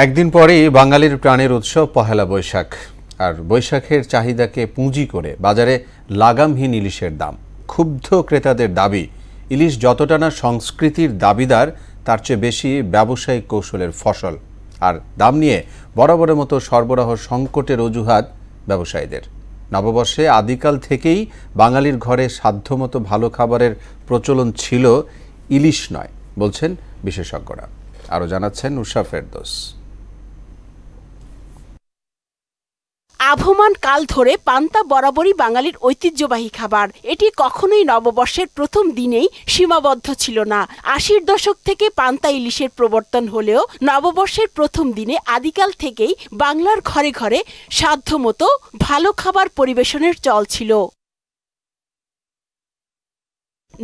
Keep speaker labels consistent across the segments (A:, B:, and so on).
A: একদিন পরেই বাঙালির প্রাণের উৎসব পহেলা বৈশাখ। আর বৈশাখের চাহিদাকে পুঁজি করে বাজারে লাগামহীন ইলিশের দাম। ক্ষুব্ধ ক্রেতাদের দাবি, ইলিশ যতটা না সংস্কৃতির দাবিদার, তার চেয়ে বেশি ব্যবসায়িক কৌশলের ফসল। আর দাম নিয়ে বরাবরের মতো সরবরাহ সংকটের অজুহাত ব্যবসায়ীদের। নববর্ষে আদিকাল থেকেই বাঙালির ঘরে সাধ্যমতো ভালো খাবারের প্রচলন ছিল, ইলিশ নয় বলছেন বিশেষজ্ঞরা। আরও জানাচ্ছেন উষা ফেরদৌস।
B: আভমান কাল ধরে পান্তা বরাবরই বাঙালির ঐতিহ্যবাহী খাবার। এটি কখনোই নববর্ষের প্রথম দিনেই সীমাবদ্ধ ছিল না। ৮০-র দশক থেকে পান্তা ইলিশের প্রবর্তন হলেও নববর্ষের প্রথম দিনে আদিকাল থেকেই বাংলার ঘরে ঘরে সাধ্যমতো ভালো খাবার পরিবেশনের চল ছিল।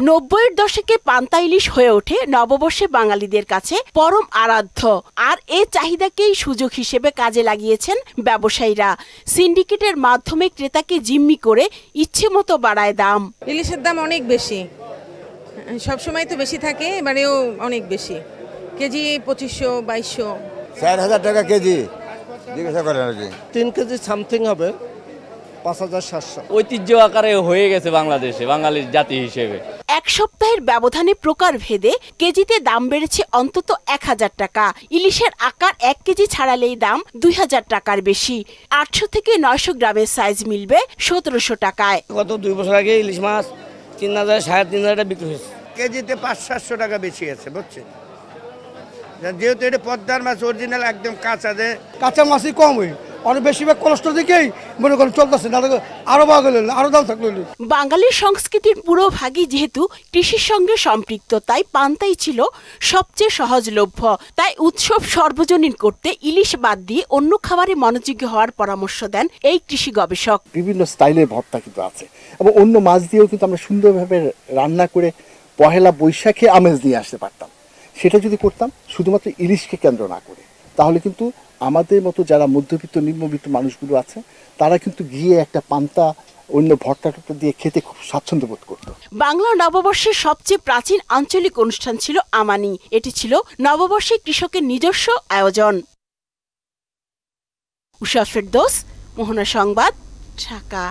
B: ৯০-এর দশকে পান্তা ইলিশ হয়ে ওঠে নববর্ষে বাঙালিদের কাছে পরম আরাধ্য। আর এ চাহিদাকেই সুযোগ হিসেবে কাজে লাগিয়েছেন ব্যবসায়ীরা। সিন্ডিকেটের মাধ্যমে ক্রেতাকে জিম্মি করে ইচ্ছে মতো বাড়ায় দাম।
C: ইলিশের দাম অনেক বেশি, সবসময় তো বেশি থাকে, এবারেও অনেক বেশি। কেজি ২৫০০, ২২০০,
D: ৪,০০০ টাকা কেজি। জিজ্ঞাসা করেন আর কি
E: ৩ কেজি সামথিং হবে ৫,৭০০।
F: ঐতিহ্য আকারে হয়ে গেছে বাংলাদেশে বাঙালির জাতি হিসেবে।
B: এক সপ্তাহের ব্যবধানে প্রকার ভেদে কেজিতে দাম বেড়েছে অন্তত ১,০০০ টাকা। ইলিশের আকার ১ কেজি ছাড়ালেই দাম ২,০০০ টাকার বেশি। ৮০০ থেকে ৯০০ গ্রামের সাইজ মিলবে ১৭০০ টাকায়।
E: গত ২ বছর আগে ইলিশ মাছ ৩,০০০, ৩,৫০০ টাকা বিক্রি হয়েছে।
G: কেজিতে ৫০০-৭০০ টাকা বেশি আছে, বুঝছেন? যেহেতু এটা পদ্মার মাছ, অরিজিনাল একদম কাঁচা, যে
H: কাঁচা মাছই কম হয়, অনেক বেশিরভাগ কোলেস্ট্রল দিকেই মনে করেন চলতেছে, না আরো ভাগ হলো, আরো দাম থাকলো।
B: বাঙালির সংস্কৃতির পুরো ভাগই যেহেতু কৃষির সঙ্গে সম্পৃক্ত, তাই পান্তাই ছিল সবচেয়ে সহজলভ্য। তাই উৎসব সর্বজনীন করতে ইলিশ বাদ দিয়ে অন্য খাবারে মনোযোগী হওয়ার পরামর্শ দেন এই কৃষি গবেষক।
I: বিভিন্ন স্টাইলের ভর্তা কিন্তু আছে এবং অন্য মাছ দিয়েও কিন্তু আমরা সুন্দরভাবে রান্না করে পহেলা বৈশাখে আমেজ দিয়ে আসতে পারতাম। সেটা যদি করতাম শুধুমাত্র ইলিশকে কেন্দ্র না করে, তাহলে কিন্তু আমাদের মতো যারা মধ্যবিত্ত নিম্নবিত্ত মানুষগুলো আছে তারা কিন্তু গিয়ে একটা পান্তা অন্য ভর্তা দিয়ে খেতে খুব স্বাচ্ছন্দ্য বোধ করত।
B: বাংলা নববর্ষের সবচেয়ে প্রাচীন আঞ্চলিক অনুষ্ঠান ছিল আমানি। এটি ছিল নববর্ষে কৃষকের নিজস্ব আয়োজন। উষা ফেরদৌস, মোহনা সংবাদ, ঢাকা।